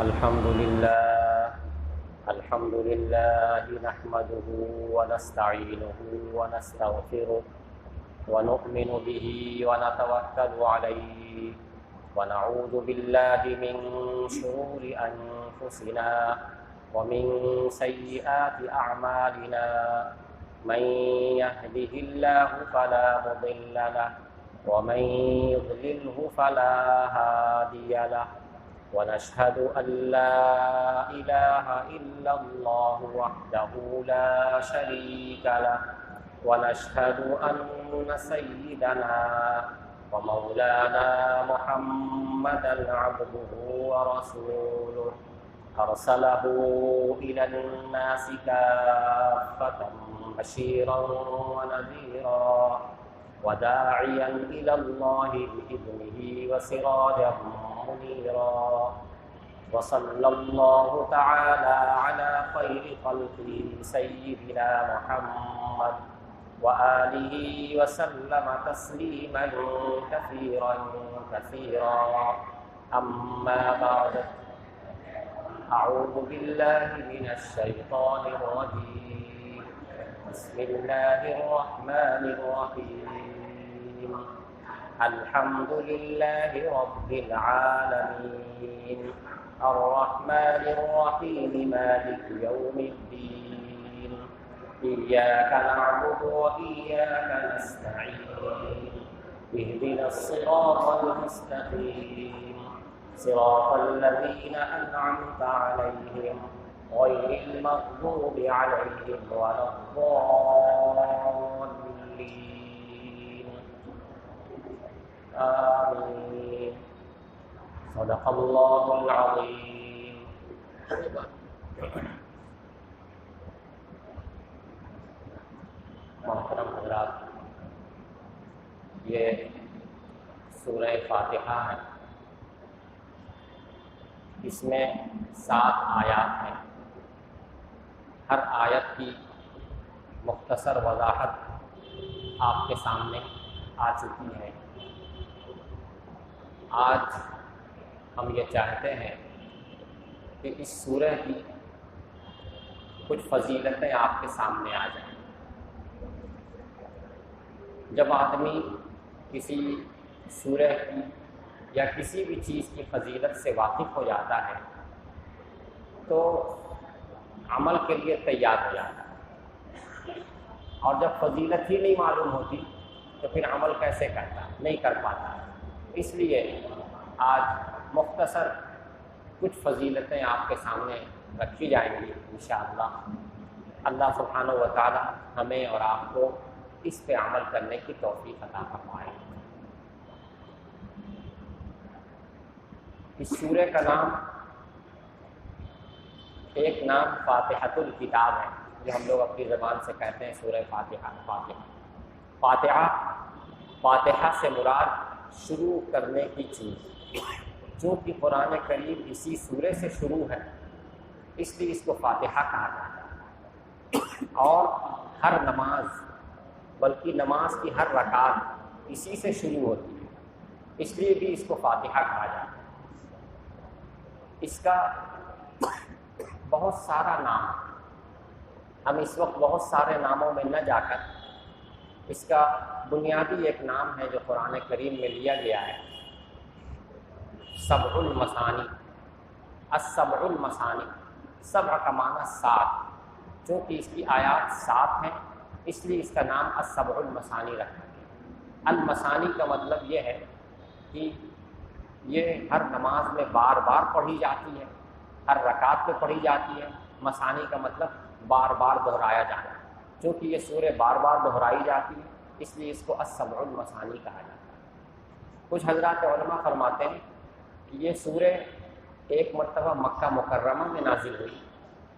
الحمد لله نحمده ونستعينه ونستغفره ونؤمن به ونتوكل عليه ونعوذ بالله من شرور أنفسنا ومن سيئات أعمالنا من يهده الله فلا مضل له ومن يضلله فلا هادي له ونشهد أن لا إله إلا الله وحده لا شريك له ونشهد أن سيدنا ومولانا محمدا عبده ورسوله أرسله إلى الناس كافة بشيرا ونذيرا وداعيا إلى الله بإذنه وسراجا منيرا وصلى الله تعالى على خير خلقه سيدنا محمد وآله وسلم تسليما كثيرا أما بعد أعوذ بالله من الشيطان الرجيم بسم الله الرحمن الرحيم الحمد لله رب العالمين الرحمن الرحيم مالك يوم الدين إياك نعبد وإياك نستعين اهدنا الصراط المستقيم صراط الذين أنعمت عليهم غير المغضوب عليهم ولا الضالين آمين صدق الله العظيم. محترم حضرات، یہ سورہ فاتحہ ہے. اس میں 7 آیات ہیں. ہر آیت کی مختصر وضاحت آپ کے سامنے آ چکی ہے. آج ہم یہ چاہتے ہیں کہ اس سورہ کی کچھ فضیلتیں آپ کے سامنے آ جائیں. جب آدمی کسی سورہ کی یا کسی بھی چیز کی فضیلت سے واقف ہو جاتا ہے تو عمل کے لیے تیار ہو جاتا ہے، اور جب فضیلت ہی نہیں معلوم ہوتی تو پھر عمل کیسے کرتا ہے، نہیں کر پاتا ہے. اس لیے آج مختصر کچھ فضیلتیں آپ کے سامنے رکھی جائیں گی انشاءاللہ. اللہ سبحانہ و تعالی ہمیں اور آپ کو اس پہ عمل کرنے کی توفیق عطا فرمائے. اس سورہ کا نام ایک نام فاتحۃ الکتاب ہے، جو ہم لوگ اپنی زبان سے کہتے ہیں سورہ فاتحہ. فاتحہ سے مراد شروع کرنے کی چیز. چونکہ قرآن کریم اسی سورہ سے شروع ہے اس لیے اس کو فاتحہ کہا جاتا ہے. اور ہر نماز، بلکہ نماز کی ہر رکعت اسی سے شروع ہوتی ہے، اس لیے بھی اس کو فاتحہ کہا جاتا ہے. اس کا بہت سارا نام، ہم اس وقت بہت سارے ناموں میں نہ جا کر اس کا بنیادی ایک نام ہے جو قرآن کریم میں لیا گیا ہے، سبع المثانی. السبع المثانی، سبع کا معنی 7، چونکہ اس کی آیات 7 ہیں اس لیے اس کا نام السبع المثانی رکھا گیا. المثانی کا مطلب یہ ہے کہ یہ ہر نماز میں بار بار پڑھی جاتی ہے، ہر رکعت پہ پڑھی جاتی ہے. مثانی کا مطلب بار بار دہرایا جانا. چونکہ یہ سورہ بار بار دہرائی جاتی ہے اس لیے اس کو السبع المثانی کہا جاتا ہے. کچھ حضرات علماء فرماتے ہیں کہ یہ سورہ ایک مرتبہ مکہ مکرمہ میں نازل ہوئی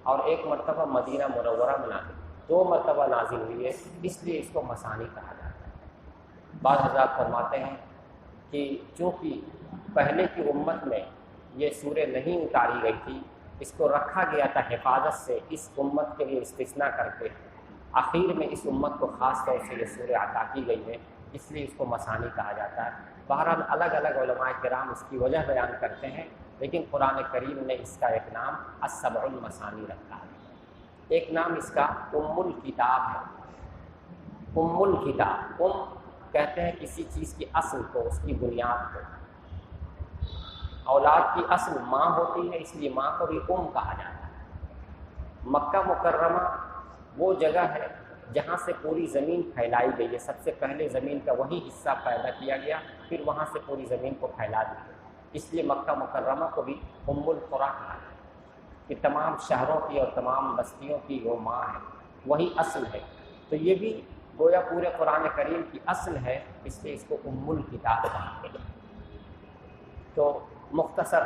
اور ایک مرتبہ مدینہ منورہ میں نازل، 2 مرتبہ نازل ہوئی ہے، اس لیے اس کو مثانی کہا جاتا ہے. بعض حضرات فرماتے ہیں کہ چونکہ پہلے کی امت میں یہ سورہ نہیں اتاری گئی تھی، اس کو رکھا گیا تھا حفاظت سے اس امت کے لیے استثناء کر کے، آخر میں اس امت کو خاص طور سے یہ سورہ عطا کی گئی ہے اس لیے اس کو مثانی کہا جاتا ہے. بہرحال الگ الگ علماء کرام اس کی وجہ بیان کرتے ہیں، لیکن قرآن کریم نے اس کا ایک نام السبع المثانی رکھا ہے۔ ایک نام اس کا ام الکتاب ہے۔ ام الکتاب، کہتے ہیں کسی چیز کی اصل کو، اس کی بنیاد کو۔ اولاد کی اصل ماں ہوتی ہے، اس لیے ماں کو بھی کہا جاتا ہے۔ مکہ مکرمہ وہ جگہ ہے جہاں سے پوری زمین پھیلائی گئی ہے، سب سے پہلے زمین کا وہی حصہ پیدا کیا گیا، پھر وہاں سے پوری زمین کو پھیلا دیا، اس لیے مکہ مکرمہ کو بھی ام القریٰ کہا ہے کہ تمام شہروں کی اور تمام بستیوں کی وہ ماں ہے، وہی اصل ہے۔ تو یہ بھی گویا پورے قرآن کریم کی اصل ہے، اس لیے اس کو ام الکتاب کہتے ہیں۔ تو مختصر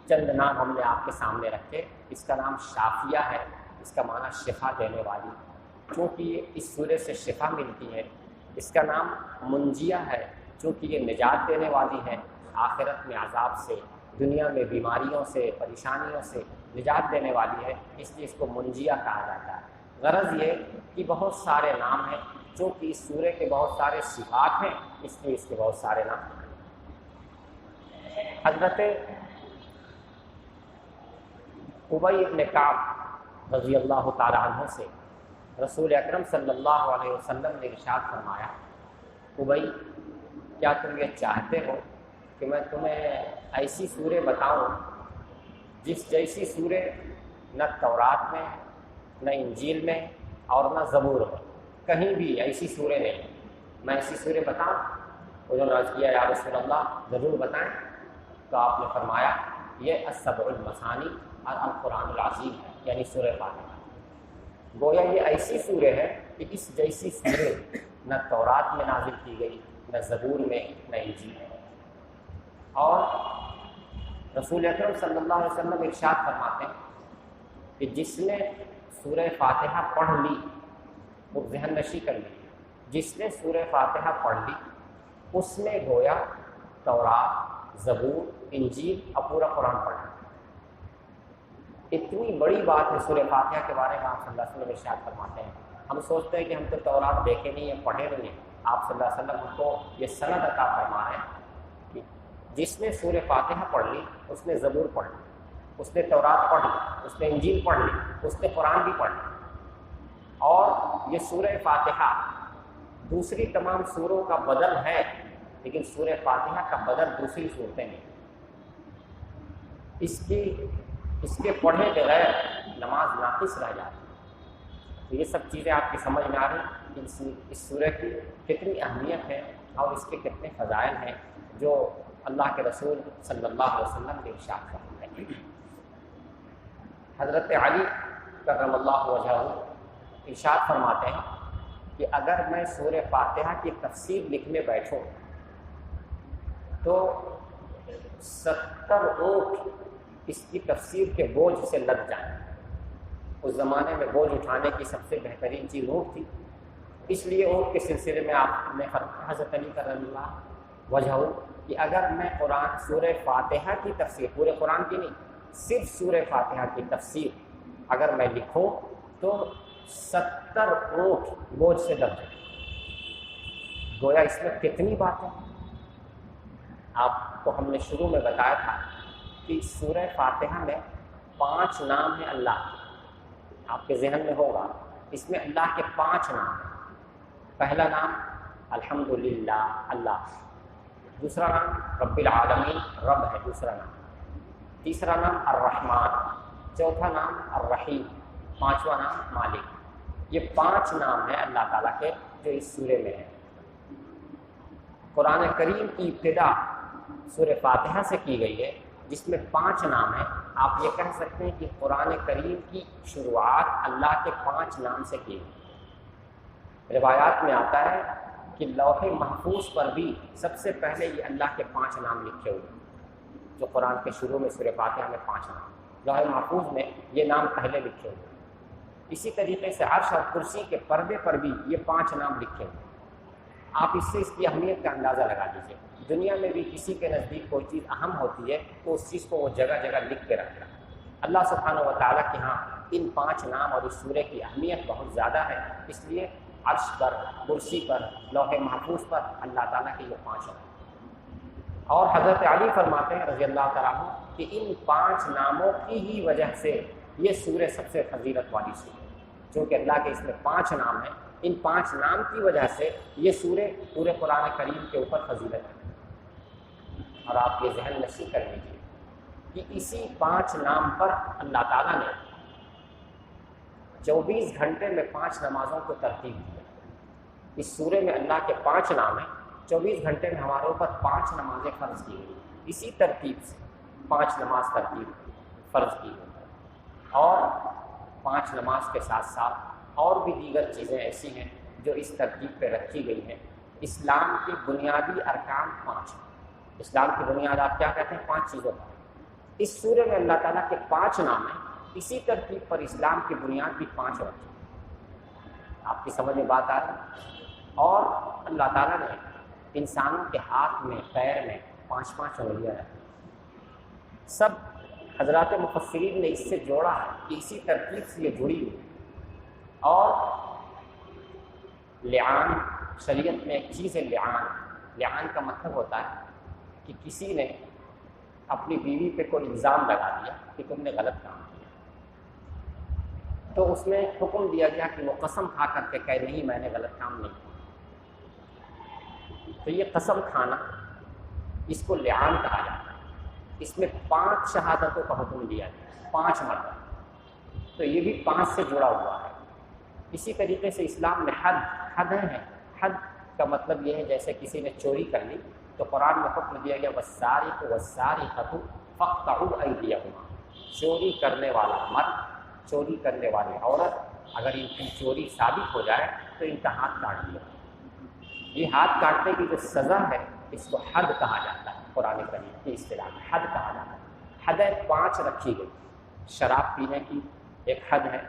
چند نام ہم نے آپ کے سامنے رکھے۔ اس کا نام شافیہ ہے، اس کا معنی شفا دینے والی، چونکہ اس سورے سے شفا ملتی ہے۔ اس کا نام منجیہ ہے، چونکہ یہ نجات دینے والی ہے، آخرت میں عذاب سے، دنیا میں بیماریوں سے، پریشانیوں سے نجات دینے والی ہے، اس لیے اس کو منجیہ کہا جاتا ہے۔ غرض یہ کہ بہت سارے نام ہیں، چونکہ اس سورے کے بہت سارے صفات ہیں، اس لیے اس کے بہت سارے نام ہیں۔ حضرت ابی بن کعب رضی اللہ تعالیٰ عنہ سے رسول اکرم صلی اللہ علیہ وسلم نے ارشاد فرمایا، ابی کیا تم یہ چاہتے ہو کہ میں تمہیں ایسی سورے بتاؤں جس جیسی سورے نہ تورات میں، نہ انجیل میں اور نہ زبور میں، کہیں بھی ایسی سورے نہیں، میں ایسی سورے بتاؤں؟ انہوں نے عرض کیا یا رسول اللہ ضرور بتائیں۔ تو آپ نے فرمایا یہ السبع المثانی اور القرآن العظیم ہے، یعنی سورہ فاتحہ۔ گویا یہ ایسی سورے ہے کہ اس جیسی سورے نہ تورات میں نازل کی گئی، نہ زبور میں، نہ انجیل میں۔ اور رسول اکرم صلی اللہ علیہ وسلم ارشاد فرماتے ہیں کہ جس نے سورہ فاتحہ پڑھ لی، وہ ذہن نشی کر لی، جس نے سورہ فاتحہ پڑھ لی اس نے گویا تورات، زبور، انجیل اور پورا قرآن پڑھا۔ اتنی بڑی بات ہے سورہ فاتحہ کے بارے میں آپ صلی اللہ علیہ وسلم ارشاد فرماتے ہیں۔ ہم سوچتے ہیں کہ ہم تو تورات دیکھے نہیں ہیں، پڑھے نہیں ہیں، آپ صلی اللہ علیہ وسلم ہم کو یہ سند عطا فرما رہے ہیں کہ جس نے سورہ فاتحہ پڑھ لی اس نے زبور پڑھ لی، اس نے تورات پڑھ لی، اس نے انجیل پڑھ لی، اس نے قرآن بھی پڑھ لی۔ اور یہ سورہ فاتحہ دوسری تمام سوروں کا بدل ہے، لیکن سورہ فاتحہ کا بدل دوسری صورتیں نہیں۔ اس کے پڑھے بغیر نماز ناقص رہ جاتی ہے۔ تو یہ سب چیزیں آپ کی سمجھ میں آ رہی کہ اس سورہ کی کتنی اہمیت ہے اور اس کے کتنے فضائل ہیں جو اللہ کے رسول صلی اللہ علیہ وسلم نے ارشاد فرمائے۔ حضرت علی کرم اللہ وجہہ ارشاد فرماتے ہیں کہ اگر میں سورہ فاتحہ کی تفسیر لکھنے بیٹھوں تو 70 اونٹ اس کی تفسیر کے بوجھ سے لگ جائیں۔ اس زمانے میں بوجھ اٹھانے کی سب سے بہترین چیز اونٹ تھی، اس لیے اونٹ کے سلسلے میں آپ نے حضرت علی کرم اللہ وجہہ کہ اگر میں قرآن سورہ فاتحہ کی تفسیر، پورے قرآن کی نہیں، صرف سورہ فاتحہ کی تفسیر اگر میں لکھوں تو 70 اونٹ بوجھ سے لگ جائیں۔ گویا اس میں کتنی باتیں، آپ کو ہم نے شروع میں بتایا تھا کہ سورہ فاتحہ میں 5 نام ہیں اللہ کے، آپ کے ذہن میں ہوگا اس میں اللہ کے 5 نام ہیں۔ پہلا نام الحمدللہ اللہ، دوسرا نام رب العالمین رب ہے دوسرا نام، تیسرا نام الرحمن، چوتھا نام الرحیم، پانچواں نام مالک۔ یہ 5 نام ہیں اللہ تعالیٰ کے جو اس سورے میں ہیں۔ قرآن کریم کی ابتدا سورہ فاتحہ سے کی گئی ہے جس میں 5 نام ہیں۔ آپ یہ کہہ سکتے ہیں کہ قرآن کریم کی شروعات اللہ کے 5 نام سے کی گئی۔ روایات میں آتا ہے کہ لوح محفوظ پر بھی سب سے پہلے یہ اللہ کے 5 نام لکھے ہوئے، جو قرآن کے شروع میں سورہ فاتحہ میں 5 نام، لوح محفوظ میں یہ نام پہلے لکھے ہوئے۔ اسی طریقے سے عرش اور کرسی کے پردے پر بھی یہ 5 نام لکھے ہوئے۔ آپ اس سے اس کی اہمیت کا اندازہ لگا لیجیے۔ دنیا میں بھی کسی کے نزدیک کوئی چیز اہم ہوتی ہے تو اس چیز کو وہ جگہ جگہ لکھ کے رکھتا ہے۔ اللہ سبحانہ و تعالیٰ کے ہاں ان 5 نام اور اس سورے کی اہمیت بہت زیادہ ہے، اس لیے عرش پر، کرسی پر، لوح محفوظ پر اللہ تعالیٰ کے یہ 5 نام۔ اور حضرت علی فرماتے ہیں رضی اللہ تعالیٰ عنہ کہ ان 5 ناموں کی ہی وجہ سے یہ سورہ سب سے فضیلت والی سورہ ہے، چونکہ اللہ کے اس میں 5 نام ہیں، ان 5 نام کی وجہ سے یہ سورہ پورے قرآن کریم کے اوپر فضیلت ہے۔ اور آپ یہ ذہن نشین کر لیجیے کہ اسی 5 نام پر اللہ تعالیٰ نے 24 گھنٹے میں 5 نمازوں کو ترتیب دی ہے۔ اس سورہ میں اللہ کے 5 نام ہیں، 24 گھنٹے میں ہمارے اوپر 5 نمازیں فرض کی گئی، اسی ترتیب سے 5 نماز ترتیب فرض کی گئی، اور 5 نماز کے ساتھ ساتھ اور بھی دیگر چیزیں ایسی ہیں جو اس ترتیب پہ رکھی گئی ہیں۔ اسلام کی بنیادی ارکان 5 ہیں۔ اسلام کی بنیاد آپ کیا کہتے ہیں؟ 5 چیزوں پر۔ اس سورہ میں اللہ تعالیٰ کے 5 نام ہیں، اسی ترتیب پر اسلام کی بنیاد بھی 5 رکھی۔ آپ کی سمجھ میں بات آ رہی ہے؟ اور اللہ تعالیٰ نے انسانوں کے ہاتھ میں، پیر میں 5 انگلیاں رکھی۔ سب حضرات مفسرین نے اس سے جوڑا ہے کہ اسی ترتیب سے یہ جڑی ہوئی۔ اور لعان، شریعت میں ایک چیز ہے لعان۔ لعان کا مطلب ہوتا ہے کہ کسی نے اپنی بیوی پہ کوئی الزام لگا دیا کہ تم نے غلط کام کیا، تو اس میں حکم دیا گیا کہ وہ قسم کھا کر کے کہے نہیں میں نے غلط کام نہیں کیا۔ تو یہ قسم کھانا، اس کو لعان کہا جاتا ہے۔ اس میں 5 شہادتوں کا حکم دیا گیا، 5 مرتبہ، تو یہ بھی 5 سے جڑا ہوا ہے۔ اسی طریقے سے اسلام میں حد ہیں۔ حد کا مطلب یہ ہے جیسے کسی نے چوری کر لی تو قرآن میں حکم دیا گیا والسارق والسارقۃ فاقطعوا ایدیہما، چوری کرنے والا مرد، چوری کرنے والی عورت، اگر ان کی چوری ثابت ہو جائے تو ان کا ہاتھ کاٹ دیا۔ یہ ہاتھ کاٹنے کی جو سزا ہے اس کو حد کہا جاتا ہے، قرآن کریم کی اصطلاح میں حد کہا جاتا ہے۔ حدیں 5 رکھی گئی۔ شراب پینے کی ایک حد ہے،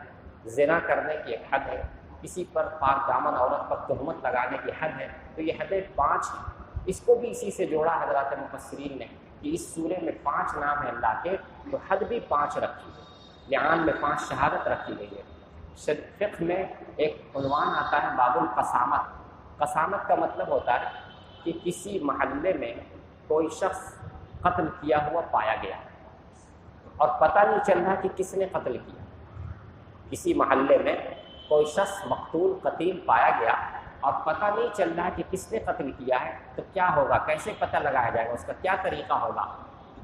زنا کرنے کی ایک حد ہے، کسی پر پاک دامن عورت پر تہمت لگانے کی حد ہے۔ تو یہ حدیں 5 ہیں۔ اس کو بھی اسی سے جوڑا حضرات مفسرین نے کہ اس سورہ میں 5 نام ہیں اللہ کے، تو حد بھی 5 رکھی گئی۔ لعان میں 5 شہادت رکھی گئی ہے۔ فقہ میں ایک عنوان آتا ہے باب القسامت۔ قسامت کا مطلب ہوتا ہے کہ کسی محلے میں کوئی شخص قتل کیا ہوا پایا گیا اور پتہ نہیں چل رہا کہ کس نے قتل کیا۔ کسی محلے میں کوئی شخص مقتول قتیل پایا گیا اور پتہ نہیں چل رہا کہ کس نے قتل کیا ہے، تو کیا ہوگا؟ کیسے پتہ لگایا جائے گا؟ اس کا کیا طریقہ ہوگا؟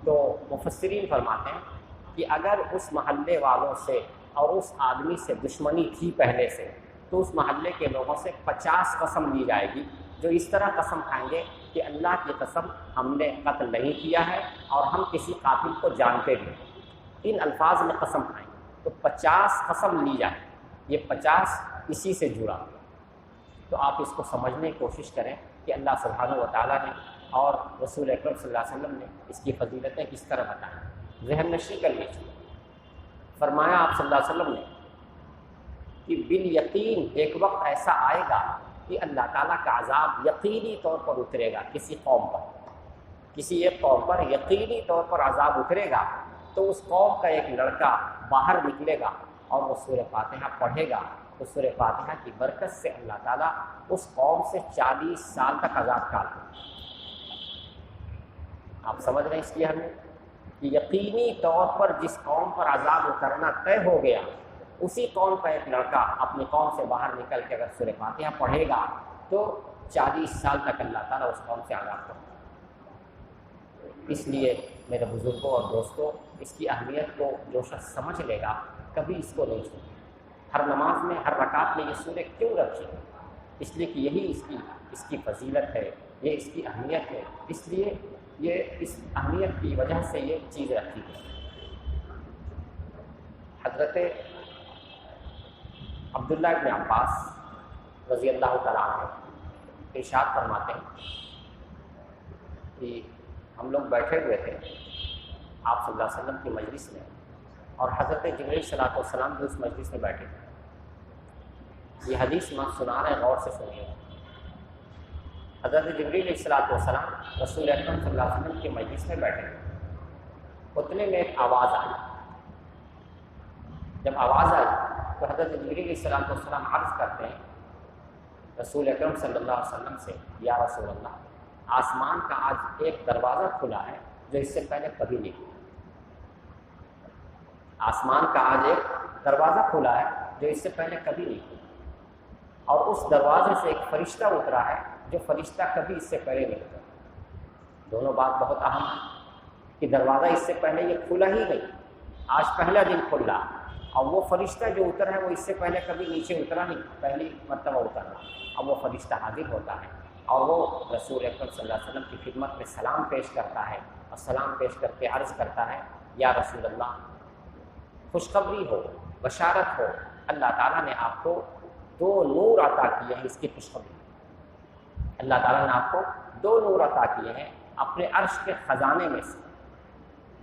تو مفسرین فرماتے ہیں کہ اگر اس محلے والوں سے اور اس آدمی سے دشمنی تھی پہلے سے، تو اس محلے کے لوگوں سے 50 قسم لی جائے گی، جو اس طرح قسم کھائیں گے کہ اللہ کی قسم ہم نے قتل نہیں کیا ہے اور ہم کسی قاتل کو جانتے بھی ہیں۔ ان الفاظ میں قسم کھائیں گے تو 50 قسم لی جائے، یہ 50 اسی سے جڑا۔ تو آپ اس کو سمجھنے کی کوشش کریں کہ اللہ سبحانہ و تعالیٰ نے اور رسول اکرم صلی اللہ علیہ وسلم نے اس کی فضیلتیں کس طرح بتائیں۔ ذہن نشی کر لیجیے۔ فرمایا آپ صلی اللہ علیہ وسلم نے کہ بالیقین ایک وقت ایسا آئے گا کہ اللہ تعالیٰ کا عذاب یقینی طور پر اترے گا کسی قوم پر، کسی ایک قوم پر یقینی طور پر عذاب اترے گا، تو اس قوم کا ایک لڑکا باہر نکلے گا اور وہ سورہ فاتحہ پڑھے گا، تو سورہ فاتحہ کی برکت سے اللہ تعالیٰ اس قوم سے 40 سال تک عذاب ٹال دے۔ آپ سمجھ رہے ہیں اس کی اہمیت؟ کہ یقینی طور پر جس قوم پر عذاب اترنا طے ہو گیا، اسی قوم کا ایک لڑکا اپنی قوم سے باہر نکل کے اگر سورہ فاتحہ پڑھے گا تو 40 سال تک اللہ تعالیٰ اس قوم سے عذاب کرے گا۔ اس لیے میرے بزرگوں اور دوستوں، اس کی اہمیت کو جو شخص سمجھ لے گا کبھی اس کو نہیں چھوڑے۔ ہر نماز میں، ہر رکعت میں یہ سورہ کیوں رکھی ہے؟ اس لیے کہ یہی اس کی فضیلت ہے، یہ اس کی اہمیت ہے، اس لیے یہ اس اہمیت کی وجہ سے یہ چیز رکھی گئی۔ حضرت عبداللہ ابن عباس رضی اللہ تعالیٰ عنہ ارشاد فرماتے ہیں کہ ہم لوگ بیٹھے ہوئے تھے آپ صلی اللہ علیہ وسلم کی مجلس میں، اور حضرت جبرائیل صلاۃ والسلام بھی اس مجلس میں بیٹھے تھے۔ یہ حدیث میں سنا رہے ہیں، غور سے سنیے۔ حضرت جبرائیل صلاۃ والسلام رسول اکرم صلی اللہ علیہ وسلم کی مجلس میں بیٹھے تھے۔ اتنے میں ایک آواز آئی۔ جب آواز آئی تو حضرت جبرائیل صلاۃ والسلام عرض کرتے ہیں رسول اکرم صلی اللہ علیہ وسلم سے، یا رسول اللہ، آسمان کا آج ایک دروازہ کھلا ہے جو اس سے پہلے کبھی نہیں کھلا۔ آسمان کا آج ایک دروازہ کھلا ہے جو اس سے پہلے کبھی نہیں کھلا، اور اس دروازے سے ایک فرشتہ اترا ہے جو فرشتہ کبھی اس سے پہلے نہیں اترا۔ دونوں بات بہت اہم ہے کہ دروازہ اس سے پہلے یہ کھلا ہی نہیں، آج پہلا دن کھلا، اور وہ فرشتہ جو اترا ہے وہ اس سے پہلے کبھی نیچے اترا نہیں، پہلی مرتبہ اترا، اب وہ فرشتہ حاضر ہوتا ہے اور وہ رسول اکرم صلی اللہ علیہ وسلم کی خدمت میں سلام پیش کرتا ہے، اور سلام پیش کر کے عرض کرتا ہے یا رسول اللہ خوشخبری ہو، بشارت ہو، اللہ تعالیٰ نے آپ کو 2 نور عطا کیے ہیں، اس کی خوشخبری۔ اللہ تعالیٰ نے آپ کو 2 نور عطا کیے ہیں اپنے عرش کے خزانے میں سے،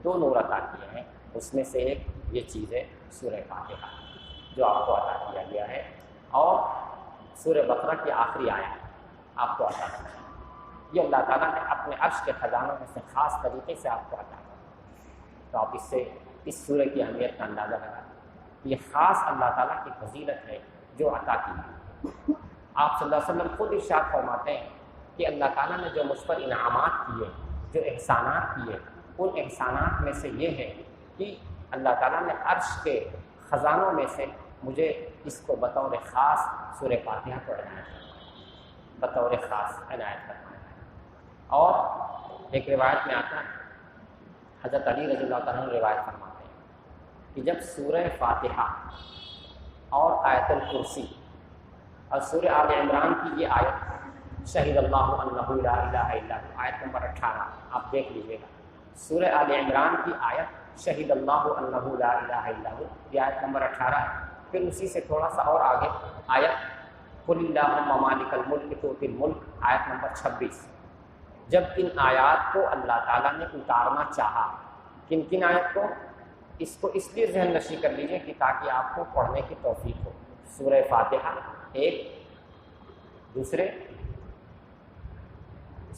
2 نور عطا کیے ہیں، اس میں سے ایک یہ چیز ہے سورہ فاتحہ جو آپ کو عطا کیا گیا ہے، اور سورہ بقرہ کی آخری آیت آپ کو عطا کی، یہ اللہ تعالیٰ نے اپنے عرش کے خزانوں میں سے خاص طریقے سے آپ کو عطا کیا۔ تو آپ اس سے اس سورہ کی اہمیت کا اندازہ لگائیں، یہ خاص اللہ تعالیٰ کی فضیلت ہے جو عطا کی ہے۔ آپ صلی اللہ علیہ وسلم خود ارشاد فرماتے ہیں کہ اللہ تعالیٰ نے جو مجھ پر انعامات کیے، جو احسانات کیے، ان احسانات میں سے یہ ہے کہ اللہ تعالیٰ نے عرش کے خزانوں میں سے مجھے اس کو بطور خاص سورہ فاتحہ کو عنایت فرمایا، بطور خاص عنایت فرمایا۔ اور ایک روایت میں آتا ہے، حضرت علی رضی اللہ تعالیٰ عنہ روایت فرماتے ہیں کہ جب سورہ فاتحہ اور آیت الکرسی اور سورہ آل عمران کی یہ آیت شہید اللہ انہ لا الہ الا ہو، آیت نمبر 18 آپ دیکھ لیجیے گا، سورہ آل عمران کی آیت شہید اللہ انہ لا الہ الا ہو، یہ آیت نمبر 18 ہے۔ پھر اسی سے تھوڑا سا اور آگے آیت قل اللہم مالک الملک تؤتی الملک، آیت نمبر 26۔ جب ان آیات کو اللہ تعالیٰ نے اتارنا چاہا، کن کن آیت کو، اس کو اس لیے ذہن نشی کر لیجیے کہ تاکہ آپ کو پڑھنے کی توفیق ہو۔ سورہ فاتحہ ایک، دوسرے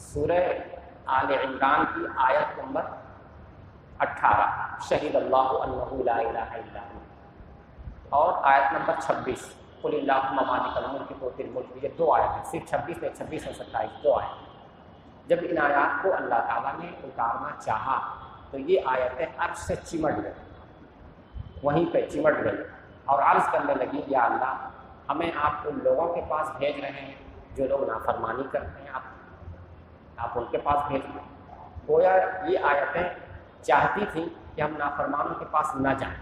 سورہ آل عمران کی آیت نمبر 18 شہید اللہ انہ لا الہ الا ہو، اور آیت نمبر 26 قل اللہم مالک الملک تؤتی الملک، یہ 2 آیت ہیں، صرف 26 نہیں، 26 اور 27 2 آیت۔ جب ان آیات کو اللہ تعالیٰ نے اتارنا چاہا تو یہ آیتیں عرش سے چمٹ گئی، وہیں پہ چمٹ گئی اور عرض کرنے لگی یا اللہ ہمیں آپ ان لوگوں کے پاس بھیج رہے ہیں جو لوگ نافرمانی کرتے ہیں، آپ ان کے پاس بھیج دیں۔ گویا یہ آیتیں چاہتی تھیں کہ ہم نافرمانوں کے پاس نہ جائیں،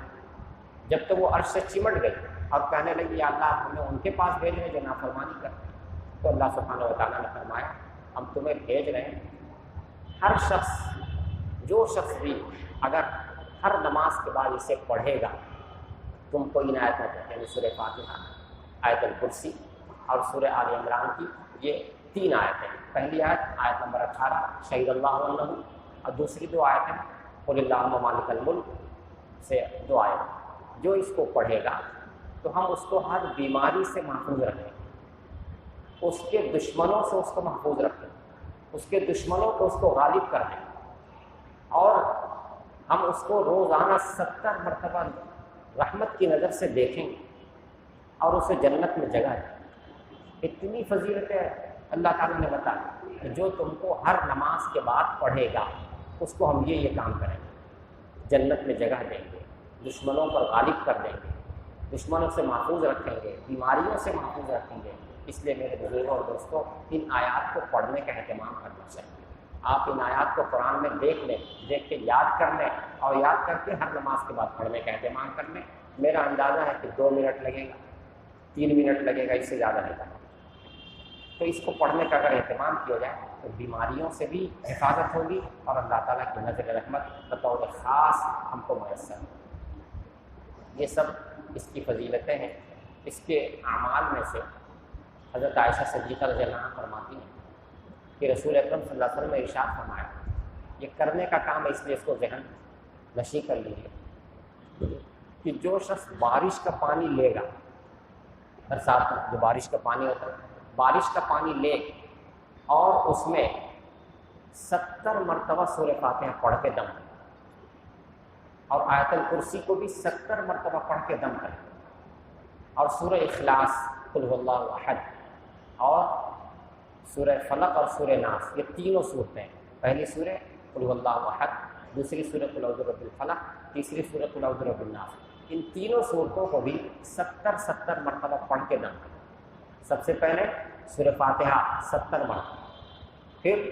جب تک وہ عرش سے چمٹ گئی اور کہنے لگی یا اللہ آپ ہمیں ان کے پاس بھیج رہے ہیں جو نافرمانی کرتے ہیں، تو اللہ سبحانہ و تعالیٰ نے فرمایا ہم تمہیں بھیج رہے ہیں، ہر شخص جو شخص بھی اگر ہر نماز کے بعد اسے پڑھے گا تم کو ان آیتوں کو، یعنی سورہ فاتحہ، آیت الکرسی اور سورہ آل عمران کی یہ 3 آیتیں، پہلی آیت نمبر 18 شہید اللہ عنہ، اور دوسری 2 آیتیں قل اللہم مالک الملک سے 2 آیت، جو اس کو پڑھے گا تو ہم اس کو ہر بیماری سے محفوظ رکھیں، اس کے دشمنوں سے اس کو محفوظ رکھیں، اس کے دشمنوں کو اس کو غالب کر دیں، اور ہم اس کو روزانہ 70 مرتبہ رحمت کی نظر سے دیکھیں گے اور اسے جنت میں جگہ دیں۔ اتنی فضیلتیں اللہ تعالیٰ نے بتایا کہ جو تم کو ہر نماز کے بعد پڑھے گا اس کو ہم یہ کام کریں گے، جنت میں جگہ دیں گے، دشمنوں پر غالب کر دیں گے، دشمنوں سے محفوظ رکھیں گے، بیماریوں سے محفوظ رکھیں گے۔ اس لیے میرے بزرگوں اور دوستوں ان آیات کو پڑھنے کا اہتمام کرنا چاہیے۔ آپ ان آیات کو قرآن میں دیکھ لیں، دیکھ کے یاد کر لیں، اور یاد کر کے ہر نماز کے بعد پڑھنے کا اہتمام کر لیں۔ میرا اندازہ ہے کہ 2 منٹ لگے گا، 3 منٹ لگے گا، اس سے زیادہ نہیں لگے گا۔ تو اس کو پڑھنے کا اگر اہتمام کیا جائے تو بیماریوں سے بھی حفاظت ہوگی اور اللہ تعالیٰ کی نظر رحمت بطور خاص ہم کو میسر ہوگی۔ یہ سب اس کی فضیلتیں ہیں۔ اس کے اعمال میں سے حضرت عائشہ صدیقہ رضی اللہ عنہا فرماتی ہیں کہ رسول اکرم صلی اللہ علیہ وسلم نے ارشاد فرمایا، یہ کرنے کا کام ہے اس لیے اس کو ذہن نشی کر لیجیے کہ جو شخص بارش کا پانی لے گا، برسات میں جو بارش کا پانی ہوتا ہے، بارش کا پانی لے اور اس میں 70 مرتبہ سورہ فاتحہ پڑھ کے دم کرے، اور آیت الکرسی کو بھی 70 مرتبہ پڑھ کے دم کرے، اور سورہ اخلاص قل هو اللہ احد اور سورہ فلق اور سورہ ناس، یہ تینوں صورتیں، پہلی سورہ قل هو اللہ احد، دوسری سورہ قل اعوذ برب الفلق، تیسری سورۃ قل اعوذ برب الناس، ان تینوں صورتوں کو بھی 70 مرتبہ پڑھ کے دم کریں۔ سب سے پہلے سورہ فاتحہ 70 مرتبہ، پھر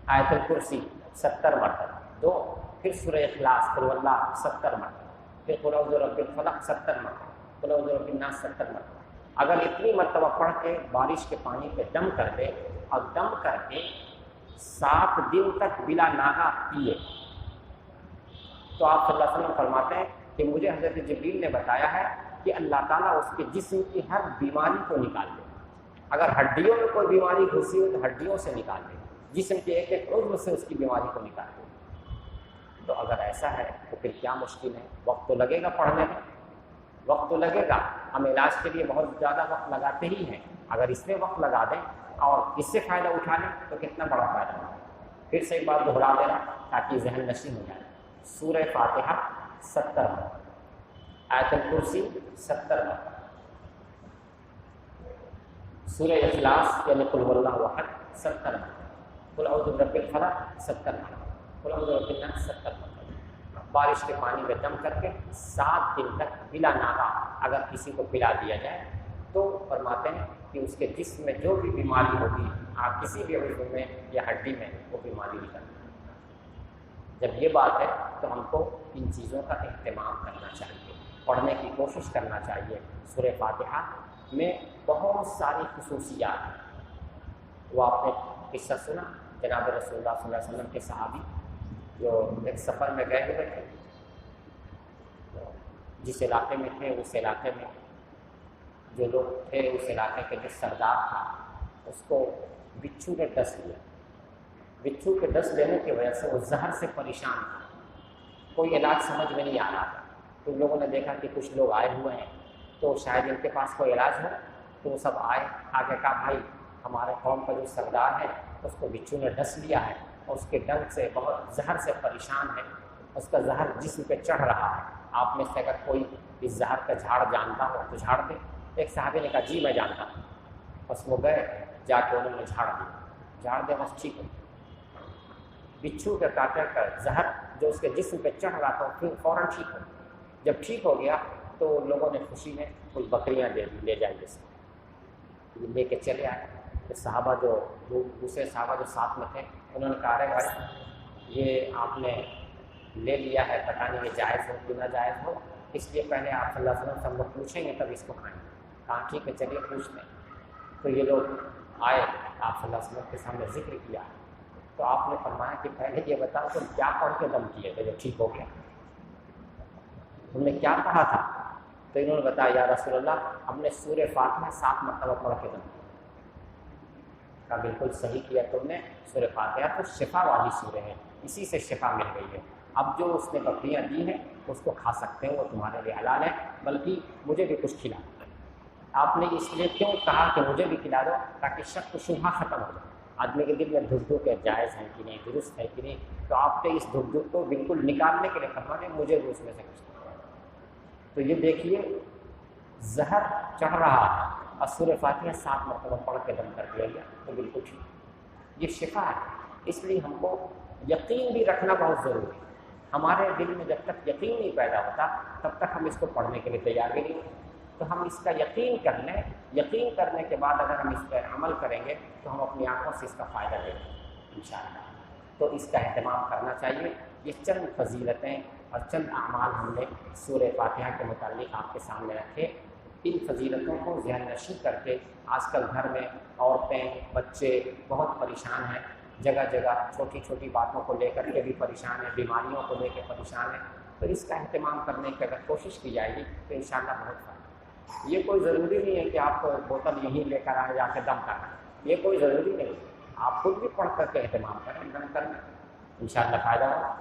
آیت الکرسی 70 مرتبہ 2، پھر سورہ اخلاص قل واللہ 70 مرتبہ، پھر قل اعوذ برب الفلق 70 مرتبہ، قل اعوذ برب الناس 70 مرتبہ۔ اگر اتنی مرتبہ پڑھ کے بارش کے پانی پہ دم کر دے اور دم کر کے 7 دن تک بلا ناغہ پیے، تو آپ صلی اللہ علیہ وسلم فرماتے ہیں کہ مجھے حضرت جبریل نے بتایا ہے کہ اللہ تعالیٰ اس کے جسم کی ہر بیماری کو نکال دے۔ اگر ہڈیوں میں کوئی بیماری گھسی ہو تو ہڈیوں سے نکال دے، جسم کے ایک ایک عضو سے اس کی بیماری کو نکال دے۔ تو اگر ایسا ہے تو پھر کیا مشکل ہے؟ وقت تو لگے گا پڑھنے میں، وقت تو لگے گا، ہم علاج کے لیے بہت زیادہ وقت لگاتے ہی ہیں، اگر اس میں وقت لگا دیں اور اس سے فائدہ اٹھا لیں تو کتنا بڑا فائدہ ہوگا۔ پھر سے ایک بار دہرا دینا تاکہ ذہن نشین ہو جائے۔ سورہ فاتحہ 70 مرتبہ، آیت الکرسی 70 مرتبہ، سورہ اخلاص یعنی قل هو اللہ احد 70 مرتبہ، قل اعوذ برب الفلق 70 مرتبہ، قل اعوذ برب الناس 70 مرتبہ۔ بارش کے پانی میں دم کر کے 7 دن تک بلا ناغہ اگر کسی کو پلا دیا جائے تو فرماتے ہیں کہ اس کے جسم میں جو بھی بیماری ہوگی، آپ کسی بھی عضو میں یا ہڈی میں، وہ بیماری نکل جائے۔ جب یہ بات ہے تو ہم کو ان چیزوں کا اہتمام کرنا چاہیے، پڑھنے کی کوشش کرنا چاہیے۔ سورہ فاتحہ میں بہت ساری خصوصیات ہیں۔ وہ آپ نے قصہ سنا جناب رسول اللہ صلی اللہ علیہ وسلم کے صحابی جو ایک سفر میں گئے ہوئے تھے، جس علاقے میں تھے اس علاقے میں جو لوگ تھے، اس علاقے کے جو سردار تھا، اس کو بچھو نے ڈس لیا۔ بچھو کے ڈس لینے کی وجہ سے وہ زہر سے پریشان تھا، کوئی علاج سمجھ میں نہیں آ رہا تھا۔ تو لوگوں نے دیکھا کہ کچھ لوگ آئے ہوئے ہیں تو شاید ان کے پاس کوئی علاج ہو، تو وہ سب آئے، آگے کہا بھائی ہمارے قوم کا جو سردار ہے اس کو بچھو نے ڈس لیا ہے اور اس کے ڈنک سے بہت زہر سے پریشان ہے، اس کا زہر جسم پہ چڑھ رہا ہے، آپ میں سے اگر کوئی اس زہر کا جھاڑ جانتا ہو تو جھاڑ دے۔ ایک صحابی نے کہا جی میں جانتا ہوں، بس وہ گئے، جا کے انہوں نے جھاڑ دیا، جھاڑ دے بس ٹھیک ہو۔ بچھو کے کاٹے کا زہر جو اس کے جسم پہ چڑھ رہا تھا پھر فوراً ٹھیک ہو۔ جب ٹھیک ہو گیا تو لوگوں نے خوشی میں کچھ بکریاں لے جائیں جیسے لے کے چلے آئے۔ تو صحابہ جو دوسرے صحابہ جو ساتھ میں تھے انہوں نے کہا ارے بھائی یہ آپ نے لے لیا ہے، پتہ نہیں یہ جائز ہو کہ نہ جائز ہو، اس لیے پہلے آپ صلی اللہ علیہ وسلم سے ہم لوگ پوچھیں گے تب اس کو کھائیں گے۔ کہا ٹھیک ہے چلیے پوچھتے ہیں۔ تو یہ لوگ آئے، آپ صلی اللہ علیہ وسلم کے سامنے ذکر کیا تو آپ نے فرمایا کہ پہلے یہ بتاؤ تم کیا پڑھ کے دم کیے تھے جب ٹھیک ہو گیا، تم نے کیا کہا تھا؟ تو انہوں نے بتایا یا رسول اللہ ہم نے سورہ فاتحہ 7 مرتبہ پڑھ کے دم کیا۔ کہا بالکل صحیح کیا تم نے، سورہ فاتحہ تو شفا والی سورہ ہے، اسی سے شفا مل گئی ہے۔ اب جو اس نے بکریاں دی ہیں اس کو کھا سکتے ہیں، وہ تمہارے لیے حلال ہے، بلکہ مجھے بھی کچھ کھلا دو۔ آپ نے اس لیے کیوں کہا کہ مجھے بھی کھلا دو؟ تاکہ شک و شبہ ختم ہو جائے، آدمی کے دل میں دھک دھک ہے جائز ہے کہ نہیں، درست ہے کہ نہیں، تو آپ نے اس دھک دھک کو بالکل نکالنے کے لیے فرمایا مجھے بھی اس میں سے کچھ نہیں۔ تو یہ دیکھیے زہر چڑھ رہا ہے اور سورہ فاتحہ 7 مرتبہ پڑھ کے دم کر دیا گیا تو بالکل ٹھیک، یہ شفا ہے۔ اس لیے ہم کو یقین بھی رکھنا بہت ضروری ہے۔ ہمارے دل میں جب تک یقین نہیں پیدا ہوتا تب تک ہم اس کو پڑھنے کے لیے تیار بھی نہیں، تو ہم اس کا یقین کر لیں، یقین کرنے کے بعد اگر ہم اس پر عمل کریں گے تو ہم اپنی آنکھوں سے اس کا فائدہ لیں گے انشاءاللہ۔ تو اس کا اہتمام کرنا چاہیے۔ یہ چند فضیلتیں اور چند اعمال ہم نے سورہ فاتحہ کے متعلق آپ کے سامنے رکھے۔ ان فضیلتوں کو ذہن نشین کر کے آج کل گھر میں عورتیں بچے بہت پریشان ہیں، جگہ جگہ چھوٹی چھوٹی باتوں کو لے کر کے بھی پریشان ہیں، بیماریوں کو لے کے پریشان ہیں۔ تو اس کا اہتمام کرنے کی اگر کوشش کی جائے گی تو انشاءاللہ بہت فائدہ۔ یہ کوئی ضروری نہیں ہے کہ آپ کو بوتل یہیں لے کر آئے جا کے دم کرنا، یہ کوئی ضروری نہیں ہے، آپ خود بھی پڑھ کر کے اہتمام کریں، دم کریں، انشاءاللہ فائدہ ہوگا۔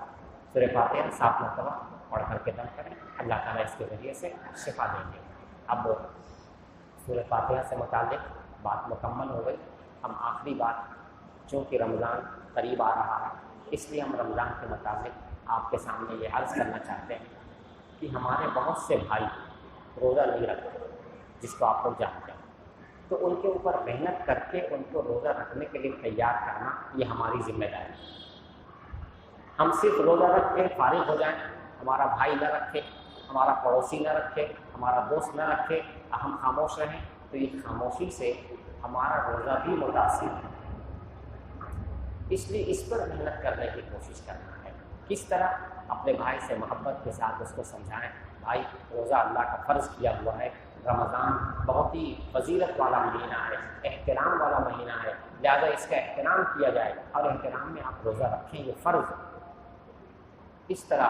سورہ فاتحہ 7 مرتبہ پڑھ کر کے دم کریں، اللہ تعالیٰ اس کے ذریعے سے شفا دیں گے۔ اب سورہ فاتحہ سے متعلق بات مکمل ہو گئی۔ ہم آخری بات، چونکہ رمضان قریب آ رہا ہے اس لیے ہم رمضان کے متعلق آپ کے سامنے یہ عرض کرنا چاہتے ہیں کہ ہمارے بہت سے بھائی روزہ نہیں رکھتے جس کو آپ لوگ جانتے ہیں، تو ان کے اوپر محنت کر کے ان کو روزہ رکھنے کے لیے تیار کرنا یہ ہماری ذمہ داری ہے۔ ہم صرف روزہ رکھ کے فارغ ہو جائیں، ہمارا بھائی نہ رکھے، ہمارا پڑوسی نہ رکھے، ہمارا دوست نہ رکھے، ہم خاموش رہیں، تو یہ خاموشی سے ہمارا روزہ بھی متاثر ہے۔ اس لیے اس پر محنت کرنے کی کوشش کرنا ہے۔ کس طرح؟ اپنے بھائی سے محبت کے ساتھ اس کو سمجھائیں، بھائی روزہ اللہ کا فرض کیا ہوا ہے، رمضان بہت ہی فضیلت والا مہینہ ہے، احترام والا مہینہ ہے، لہذا اس کا احترام کیا جائے اور احترام میں آپ روزہ رکھیں، یہ فرض ہے۔ اس طرح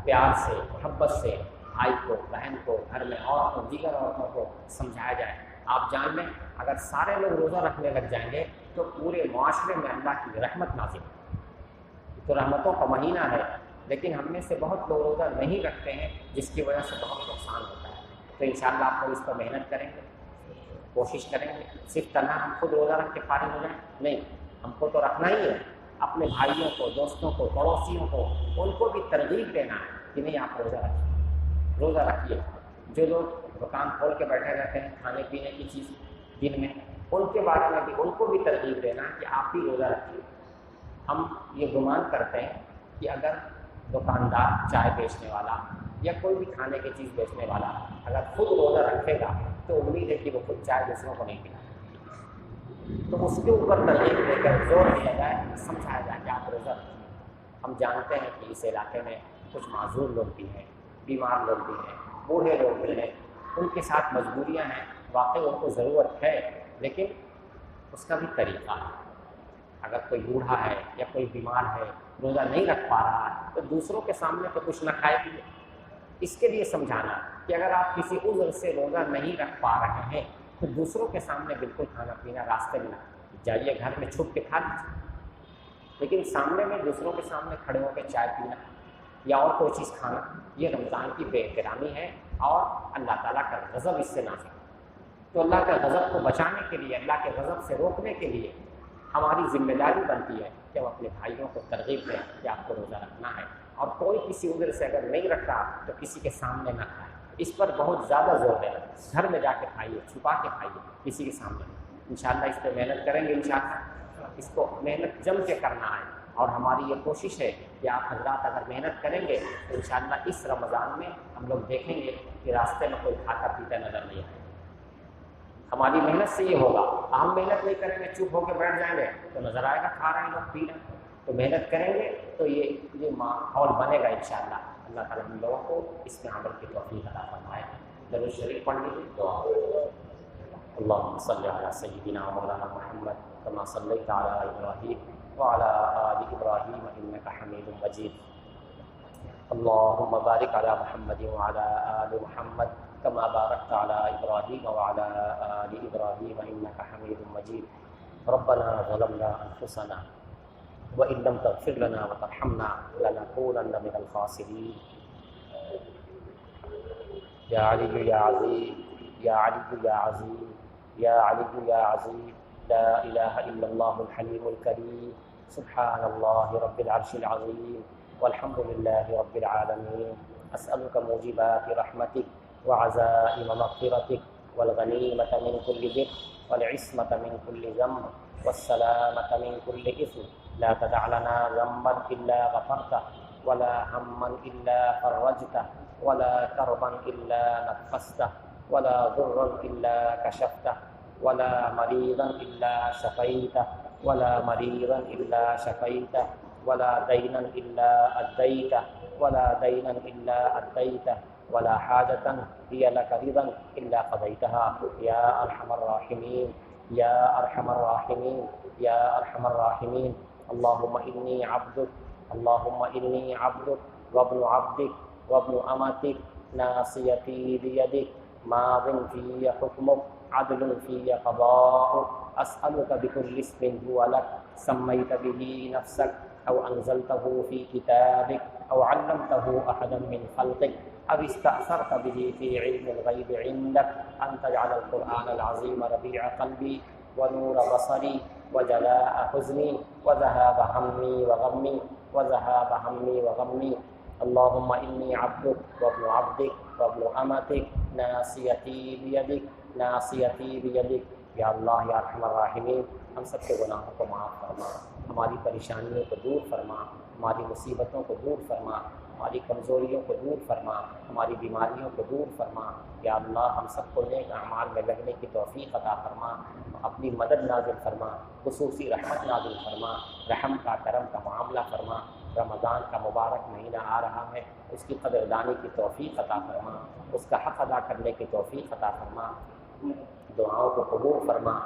پیار سے، محبت سے بھائی کو، بہن کو، گھر میں عورتوں، دیگر عورتوں کو سمجھایا جائے۔ آپ جان لیں اگر سارے لوگ روزہ رکھنے لگ جائیں گے تو پورے معاشرے میں اللہ کی رحمت نازل ہوگی۔ تو رحمتوں کا مہینہ ہے، لیکن ہم میں سے بہت لوگ روزہ نہیں رکھتے ہیں، جس کی وجہ سے بہت نقصان ہوتا ہے۔ تو انشاءاللہ آپ لوگ اس پر محنت کریں گے، کوشش کریں گے۔ صرف تنہا ہم خود روزہ رکھ کے فارغ ہو جائیں؟ نہیں، ہم کو تو رکھنا ہی ہے، اپنے بھائیوں کو، دوستوں کو، پڑوسیوں کو، ان کو بھی ترغیب دینا ہے کہ نہیں آپ روزہ رکھیے، روزہ رکھیے۔ جو لوگ دکان کھول کے بیٹھے رہتے ہیں کھانے پینے کی چیز دن میں، ان کے بارے میں بھی ان کو بھی ترغیب دینا کہ آپ بھی روزہ رکھیے۔ ہم یہ گمان کرتے ہیں کہ اگر دکاندار، چائے بیچنے والا یا کوئی بھی کھانے کی چیز بیچنے والا اگر خود روزہ رکھے گا تو امید ہے کہ وہ خود چائے دوسروں کو نہیں پلائے، تو اس کے اوپر ترغیب دے کر زور دیا جائے، سمجھایا جائے کہ آپ روزہ رکھیے۔ ہم جانتے ہیں کہ اس علاقے میں کچھ معذور لوگ بھی ہیں، بیمار لوگ بھی ہیں، بوڑھے لوگ بھی ہیں، ان کے ساتھ مجبوریاں ہیں، واقعی ان کو ضرورت ہے، لیکن اس کا بھی طریقہ ہے۔ اگر کوئی بوڑھا ہے یا کوئی بیمار ہے، روزہ نہیں رکھ پا رہا ہے، تو دوسروں کے سامنے تو کچھ نہ کھائے پیے۔ اس کے لیے سمجھانا کہ اگر آپ کسی عذر سے روزہ نہیں رکھ پا رہے ہیں تو دوسروں کے سامنے بالکل کھانا پینا راستے میں نہ جائیے، گھر میں چھپ کے کھا لیجیے، لیکن سامنے میں دوسروں کے سامنے کھڑے ہو کے چائے پینا یا اور کوئی چیز کھانا، یہ رمضان کی بے احترامی ہے اور اللہ تعالیٰ کا غضب اس سے نازل ہے۔ تو اللہ کے غضب کو بچانے کے لیے، اللہ کے غضب سے روکنے کے لیے ہماری ذمہ داری بنتی ہے کہ ہم اپنے بھائیوں کو ترغیب دیں کہ آپ کو روزہ رکھنا ہے، اور کوئی کسی عذر سے اگر نہیں رکھ رہا تو کسی کے سامنے نہ کھائے۔ اس پر بہت زیادہ زور ہے، گھر میں جا کے کھائیے، چھپا کے کھائیے، کسی کے سامنے نہیں۔ انشاءاللہ اس پہ محنت کریں گے، انشاءاللہ اس کو محنت جم کے کرنا ہے، اور ہماری یہ کوشش ہے کہ آپ حضرات اگر محنت کریں گے تو انشاءاللہ اس رمضان میں ہم لوگ دیکھیں گے کہ راستے میں کوئی کھاتا پیتا نظر نہیں آئے۔ ہماری محنت سے یہ ہوگا، ہم محنت نہیں کریں گے، چپ ہو کے بیٹھ جائیں گے تو نظر آئے گا کھا رہے ہیں لوگ، پی رہے ہیں۔ تو محنت کریں گے تو یہ ماحول بنے گا انشاءاللہ۔ اللہ تعالیٰ ہم لوگوں کو اس میں عمل کی توفیق عطا فرمائے۔ درود شریف پڑھ لیجیے، دعا۔ اللهم صل على سيدنا مولانا محمد كما صليت على ابراهيم وعلى آل ابراهيم انك حميد مجيد۔ اللهم بارك على محمد وعلى آل محمد كما باركت على ابراهيم وعلى آل ابراهيم انك حميد مجيد۔ ربنا ظلمنا انفسنا وان لم تغفر لنا وترحمنا لنكونن من الخاسرين۔ يا علي يا عظيم، يا علي يا عظيم، يا علي يا عظيم، لا إله إلا الله الحليم الكريم، سبحان الله رب العرش العظيم، والحمد لله رب العالمين۔ أسألك موجبات رحمتك وعزائم مغفرتك والغنيمة من كل بر والعصمة من كل ذنب والسلامة من كل إثم، لا تدع لنا ذنبا إلا غفرته ولا هما إلا فرجته ولا كربا إلا نفسته ولا ضرا إلا كشفته ولا مريضا إلا شفيته ولا مريضا إلا شفيته ولا دينا إلا أديته ولا دينا إلا أديته ولا حاجة هي لك رضا إلا قضيتها يا أرحم الراحمين، يا أرحم الراحمين، يا أرحم الراحمين۔ اللهم إني عبدك، اللهم إني عبدك وابن عبدك وابن أمتك، ناصيتي بيدك، ماض في حكمك، عدل في قضاؤك، أسألك بكل اسم هو لك سميت به نفسك أو أنزلته في كتابك أو علمته أحدا من خلقك أو استأثرت به في علم الغيب عندك أن تجعل القرآن العظيم ربيع قلبي ونور بصري وجلاء حزني وذهاب همي وغمي وذهاب همي وغمي۔ اللهم إني عبدك وابن عبدك وابن أمتك، ناصيتي بيدك، ناصيتي بيدك، یا اللہ یا ارحم الراحمین ہم سب کے گناہوں کو معاف فرما، ہماری پریشانیوں کو دور فرما، ہماری مصیبتوں کو دور فرما، ہماری کمزوریوں کو دور فرما، ہماری بیماریوں کو دور فرما۔ یا اللہ ہم سب کو نیک اعمال میں لگنے کی توفیق عطا فرما، اپنی مدد نازل فرما، خصوصی رحمت نازل فرما، رحم کا کرم کا معاملہ فرما۔ رمضان کا مبارک مہینہ آ رہا ہے، اس کی قدردانی کی توفیق عطا فرما، اس کا حق ادا کرنے کی توفیق عطا فرما، دعاؤں کو قبول فرما۔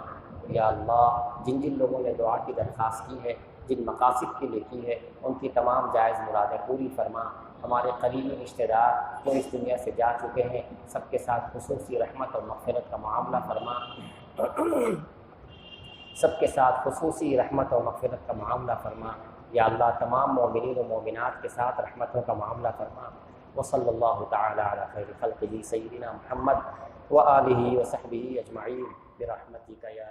یا اللہ جن جن لوگوں نے دعا کی درخواست کی ہے، جن مقاصد کے لیے کی ہے، ان کی تمام جائز مرادیں پوری فرما۔ ہمارے قریبی رشتہ دار جو اس دنیا سے جا چکے ہیں، سب کے ساتھ خصوصی رحمت اور مغفرت کا معاملہ فرما، سب کے ساتھ خصوصی رحمت اور مغفرت کا معاملہ فرما۔ یا اللہ تمام مومنین و مومنات کے ساتھ رحمتوں کا معاملہ فرما۔ وصلی اللہ تعالی علی خیر خلقہ سیدنا محمد وآلہ وصحبہ اجمعین برحمتک یا